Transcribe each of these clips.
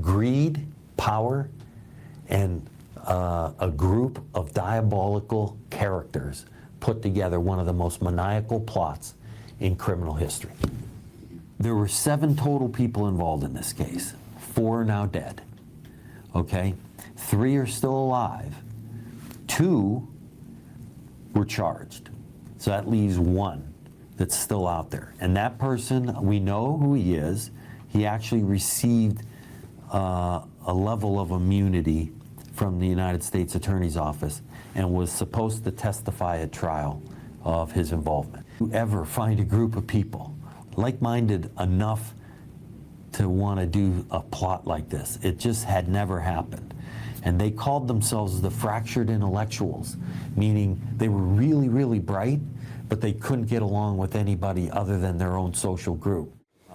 greed, power, and a group of diabolical characters put together one of the most maniacal plots in criminal history. There were 7 total people involved in this case. 4 are now dead, okay? 3 are still alive. 2 were charged. So that leaves 1 that's still out there. And that person, we know who he is. He actually received a level of immunity from the United States Attorney's Office and was supposed to testify at trial of his involvement. You ever find a group of people like-minded enough to want to do a plot like this? It just had never happened. And they called themselves the fractured intellectuals, meaning they were really, really bright, but they couldn't get along with anybody other than their own social group.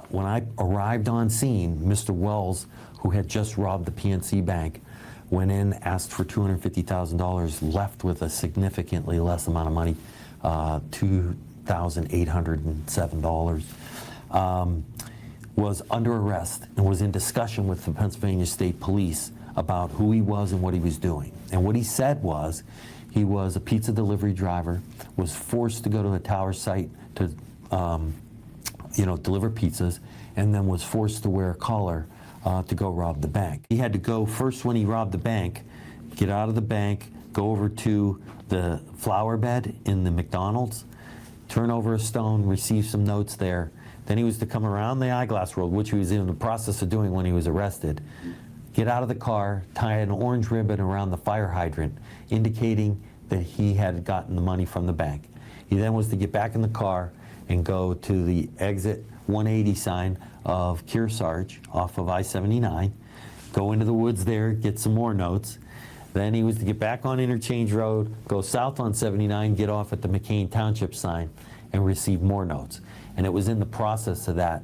When I arrived on scene, Mr. Wells, who had just robbed the PNC Bank, went in, asked for $250,000, left with a significantly less amount of money, $2,807, was under arrest and was in discussion with the Pennsylvania State Police about who he was and what he was doing. And what he said was, he was a pizza delivery driver, was forced to go to a tower site to deliver pizzas, and then was forced to wear a collar to go rob the bank. He had to go first when he robbed the bank, get out of the bank, go over to the flower bed in the McDonald's, turn over a stone, receive some notes there. Then he was to come around the Eyeglass Road, which he was in the process of doing when he was arrested, get out of the car, tie an orange ribbon around the fire hydrant, indicating that he had gotten the money from the bank. He then was to get back in the car and go to the exit 180 sign of Kearsarge off of I-79, go into the woods there, get some more notes. Then he was to get back on Interchange Road, go south on 79, get off at the McCain Township sign, and receive more notes. And it was in the process of that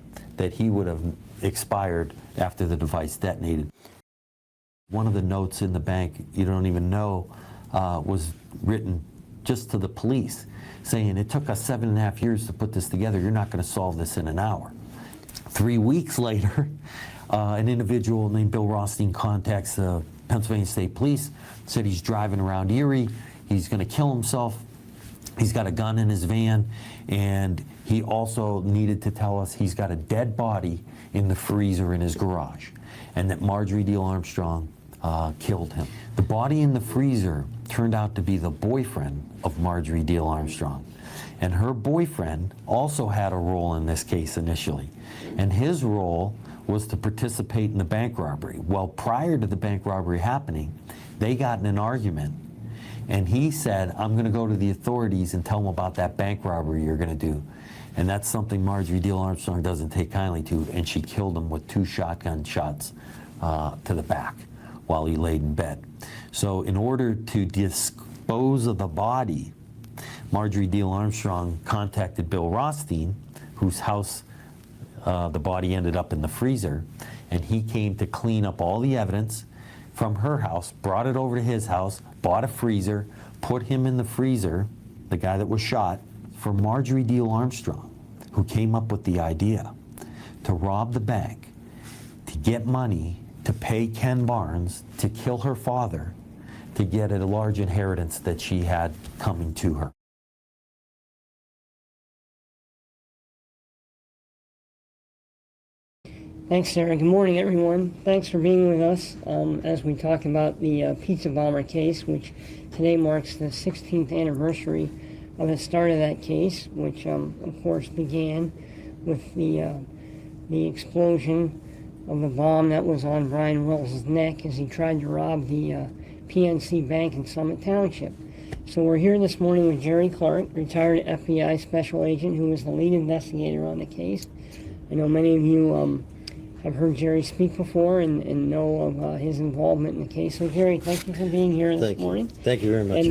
he would have expired after the device detonated. One of the notes in the bank, you don't even know, was written just to the police, saying, it took us 7.5 years to put this together. You're not going to solve this in an hour. 3 weeks later, an individual named Bill Rothstein contacts the Pennsylvania State Police, said he's driving around Erie, he's going to kill himself, he's got a gun in his van, and he also needed to tell us he's got a dead body in the freezer in his garage, and that Marjorie Diehl Armstrong killed him. The body in the freezer turned out to be the boyfriend of Marjorie Diehl Armstrong. And her boyfriend also had a role in this case initially. And his role was to participate in the bank robbery. Well, prior to the bank robbery happening, they got in an argument. And he said, I'm going to go to the authorities and tell them about that bank robbery you're going to do. And that's something Marjorie Diehl Armstrong doesn't take kindly to. And she killed him with 2 shotgun shots to the back while he laid in bed. So in order to dispose of the body, Marjorie Diehl Armstrong contacted Bill Rothstein, whose house the body ended up in the freezer, and he came to clean up all the evidence from her house, brought it over to his house, bought a freezer, put him in the freezer, the guy that was shot, for Marjorie Diehl Armstrong, who came up with the idea to rob the bank, to get money, to pay Ken Barnes to kill her father, to get a large inheritance that she had coming to her. Thanks, Sarah. Good morning, everyone. Thanks for being with us as we talk about the Pizza Bomber case, which today marks the 16th anniversary of the start of that case, which, of course, began with the explosion of the bomb that was on Brian Wills' neck as he tried to rob the PNC Bank in Summit Township. So we're here this morning with Jerry Clark, retired FBI special agent who was the lead investigator on the case. I know many of you have heard Jerry speak before and know of his involvement in the case. So Jerry, thank you for being here this morning. Thank you very much.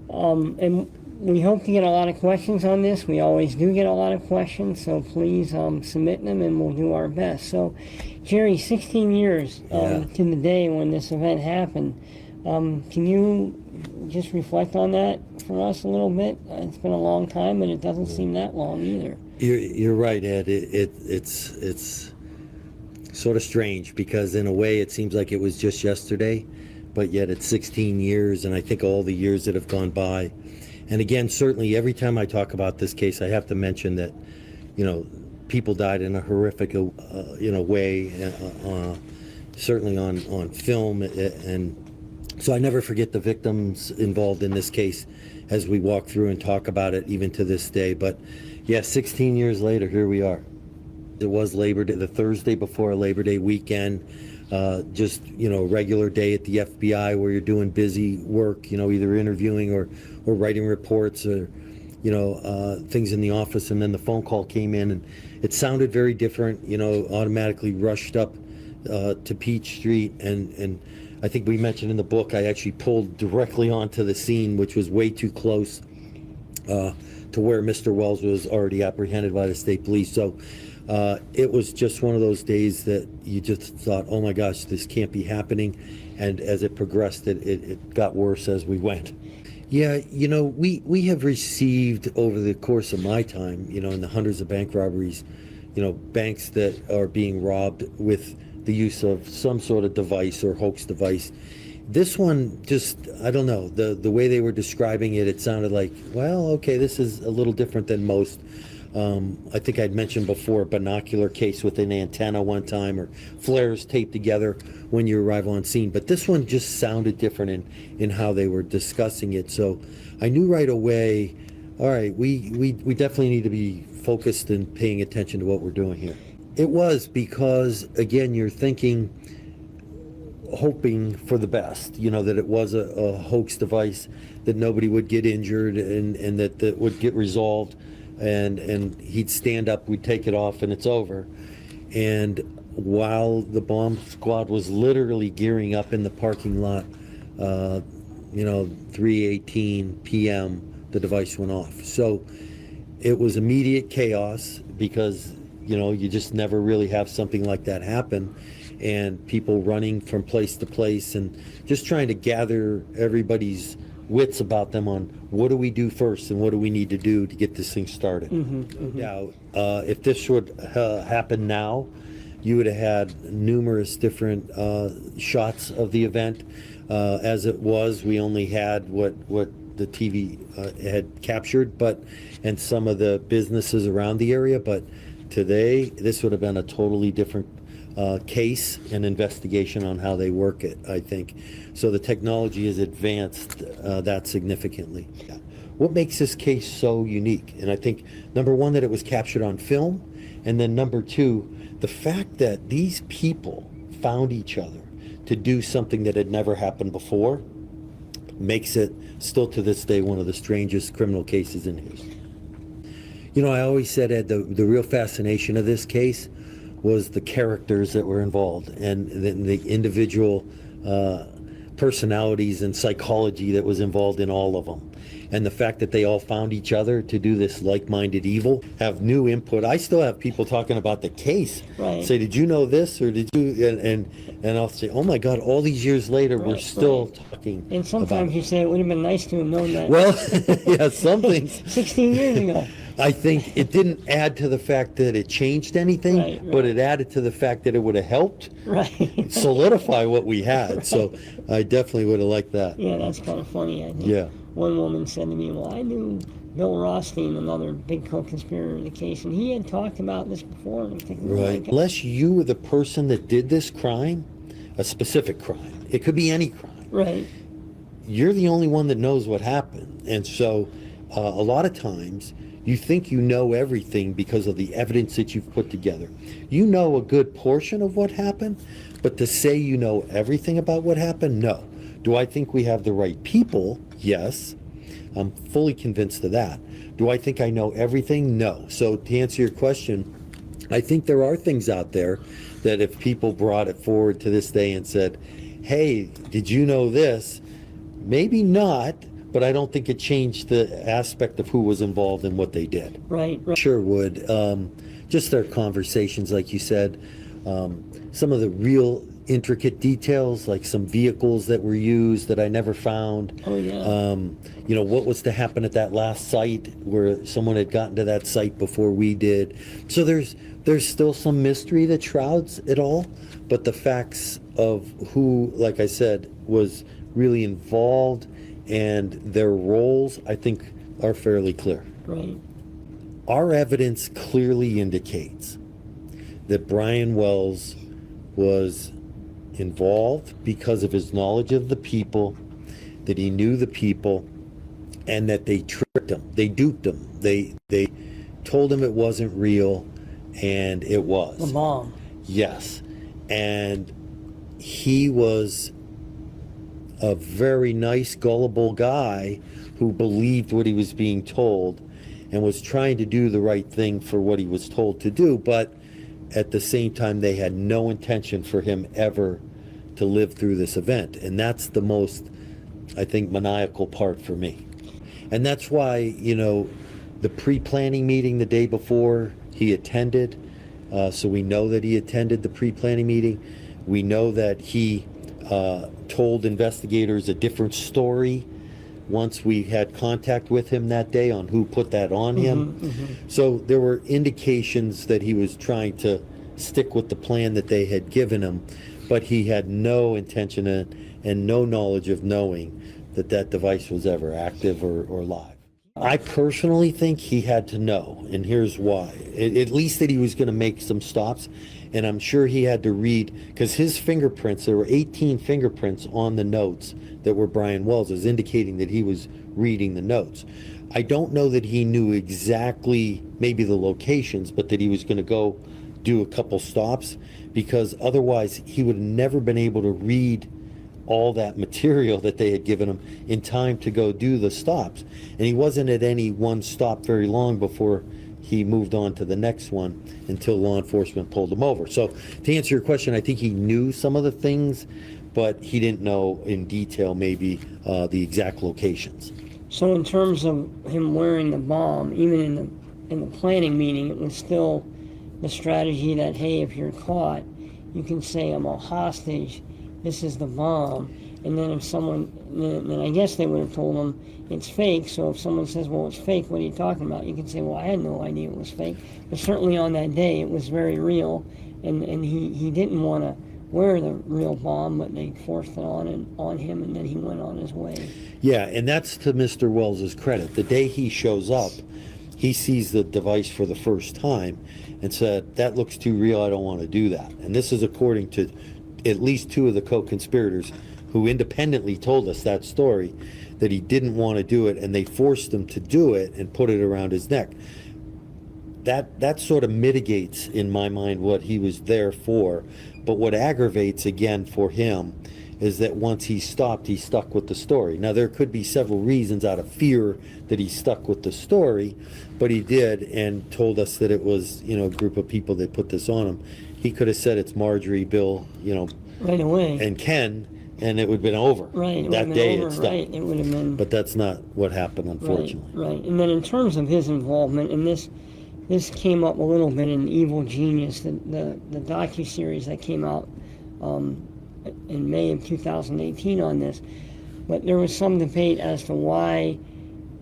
And we hope to get a lot of questions on this. We always do get a lot of questions, so please submit them and we'll do our best. So Jerry, 16 years to the day when this event happened. Can you just reflect on that for us a little bit? It's been a long time and it doesn't seem that long either. You're right, Ed. It's Sort of strange, because in a way it seems like it was just yesterday, but yet it's 16 years, and I think all the years that have gone by. And again, certainly every time I talk about this case, I have to mention that, people died in a horrific, way, certainly on film. And so I never forget the victims involved in this case as we walk through and talk about it, even to this day. But yeah, 16 years later, here we are. It was Labor Day, the Thursday before Labor Day weekend. Just, regular day at the FBI where you're doing busy work, either interviewing or writing reports or, things in the office. And then the phone call came in, and it sounded very different, automatically rushed up to Peach Street. And I think we mentioned in the book, I actually pulled directly onto the scene, which was way too close to where Mr. Wells was already apprehended by the state police. So it was just one of those days that you just thought, oh my gosh, this can't be happening. And as it progressed, it got worse as we went. Yeah, we have received over the course of my time, in the hundreds of bank robberies, banks that are being robbed with the use of some sort of device or hoax device. This one, just, I don't know, the way they were describing it, it sounded like, well, okay, this is a little different than most. I think I'd mentioned before a binocular case with an antenna one time, or flares taped together when you arrive on scene. But this one just sounded different in how they were discussing it. So I knew right away, all right, we definitely need to be focused and paying attention to what we're doing here. It was because, again, you're thinking, hoping for the best, that it was a hoax device, that nobody would get injured, and that would get resolved. And he'd stand up, we'd take it off, and it's over. And while the bomb squad was literally gearing up in the parking lot, 3:18 p.m., the device went off. So it was immediate chaos, because, you just never really have something like that happen. And people running from place to place and just trying to gather everybody's wits about them on what do we do first and what do we need to do to get this thing started. Now, if this would happen now, you would have had numerous different shots of the event. As it was, we only had what the TV had captured, and some of the businesses around the area. But today, this would have been a totally different case and investigation on how they work it, I think. So the technology has advanced that significantly. What makes this case so unique? And I think, number one, that it was captured on film, and then number two, the fact that these people found each other to do something that had never happened before makes it still to this day one of the strangest criminal cases in history. I always said, Ed, the real fascination of this case was the characters that were involved, and the individual personalities and psychology that was involved in all of them. And the fact that they all found each other to do this like-minded evil, have new input. I still have people talking about the case. Right. Say, did you know this, or did you? And I'll say, oh my God, all these years later, we're still talking. And sometimes about you say it would have been nice to have known that. Well, yeah, some things. 16 years ago. I think it didn't add to the fact that it changed anything, Right. but it added to the fact that it would have helped Right. solidify what we had. So I definitely would have liked that. Yeah, that's kind of funny. I think. Yeah. One woman said to me, well, I knew Bill Rothstein, another big co-conspirator in the case, and he had talked about this before. And I'm thinking, oh my Right. God. Unless you were the person that did this crime, a specific crime, it could be any crime. Right. You're the only one that knows what happened. And so a lot of times you think you know everything because of the evidence that you've put together. You know a good portion of what happened, but to say you know everything about what happened, no. Do I think we have the right people? Yes. I'm fully convinced of that. Do I think I know everything? No. So to answer your question, I think there are things out there that if people brought it forward to this day and said, hey, did you know this? Maybe not, but I don't think it changed the aspect of who was involved and what they did. Right. Sure would. Just their conversations, like you said, some of the real intricate details, like some vehicles that were used that I never found. Oh, yeah. You know, what was to happen at that last site where someone had gotten to that site before we did. So there's still some mystery that shrouds it all, but the facts of who, like I said, was really involved and their roles, I think, are fairly clear. Right. Our evidence clearly indicates that Brian Wells was involved because of his knowledge of the people, that he knew the people, and that they tricked him, they duped him, they told him it wasn't real, and it was. The bomb. Yes. And he was a very nice, gullible guy who believed what he was being told and was trying to do the right thing for what he was told to do, but at the same time, they had no intention for him ever to live through this event. And that's the most, I think, maniacal part for me. And that's why, you know, the pre-planning meeting the day before he attended, so we know that he attended the pre-planning meeting. We know that he told investigators a different story once we had contact with him that day on who put that on him. So there were indications that he was trying to stick with the plan that they had given him, but he had no intention and no knowledge of knowing that that device was ever active or live. I personally think he had to know, and here's why. At least that he was going to make some stops, and I'm sure he had to read, because his fingerprints, there were 18 fingerprints on the notes that were Brian Wells's, indicating that he was reading the notes. I don't know that he knew exactly maybe the locations, but that he was going to go do a couple stops, because otherwise he would have never been able to read all that material that they had given him in time to go do the stops. And he wasn't at any one stop very long before he moved on to the next one until law enforcement pulled him over. So to answer your question, I think he knew some of the things, but he didn't know in detail maybe the exact locations. So in terms of him wearing the bomb, even in the planning meeting, it was still the strategy that, hey, if you're caught, you can say, I'm a hostage, this is the bomb. And then if someone, then I guess they would have told him it's fake. So if someone says, well, it's fake, what are you talking about? You can say, well, I had no idea it was fake. But certainly on that day, it was very real. And he didn't want to wear the real bomb, but they forced it on him, and then he went on his way. Yeah, and that's to Mr. Wells's credit. The day he shows up, he sees the device for the first time and said, that looks too real, I don't want to do that. And this is according to at least two of the co-conspirators who independently told us that story, that he didn't want to do it, and they forced him to do it and put it around his neck. That sort of mitigates, in my mind, what he was there for. But what aggravates, again, for him is that once he stopped, he stuck with the story. Now, there could be several reasons out of fear that he stuck with the story, but he did, and told us that it was, you know, a group of people that put this on him. He could have said it's Marjorie, Bill, you know, right away, and Ken, and it would have been over. Right, that day over, it's done. right. It would have been. But that's not what happened, unfortunately. Right. And then in terms of his involvement, and this came up a little bit in Evil Genius, the docuseries that came out in May of 2018 on this. But there was some debate as to why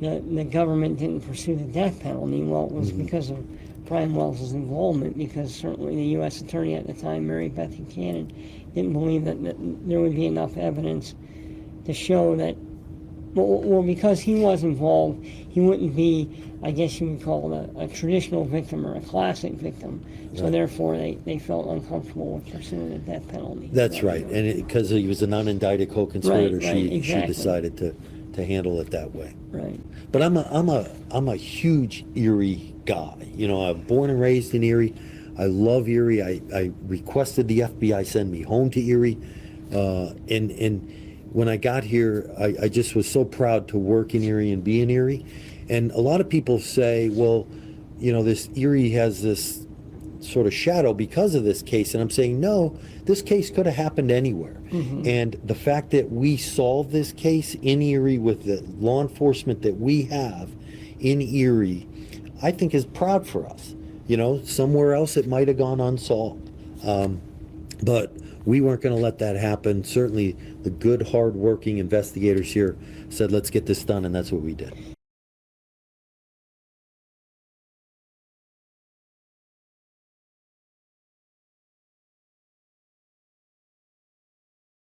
the government didn't pursue the death penalty. Well, it was because of Brian Wells' involvement, because certainly the U.S. attorney at the time, Mary Beth Buchanan, didn't believe that there would be enough evidence to show that, well, because he was involved, he wouldn't be, I guess you would call it a traditional victim or a classic victim. So Right. Therefore, they felt uncomfortable with pursuing the death penalty. That's right, and because he was an unindicted co-conspirator, Right, she exactly. decided to handle it that way. Right. But I'm a huge Erie guy. You know, I'm born and raised in Erie. I love Erie. I requested the FBI send me home to Erie, and when I got here, I just was so proud to work in Erie and be in Erie. And a lot of people say, well, you know, this Erie has this sort of shadow because of this case, and I'm saying, no, this case could have happened anywhere. And the fact that we solved this case in Erie with the law enforcement that we have in Erie, I think is proud for us. You know, somewhere else it might have gone unsolved. But We weren't going to let that happen. Certainly, the good, hard-working investigators here said, let's get this done, and that's what we did.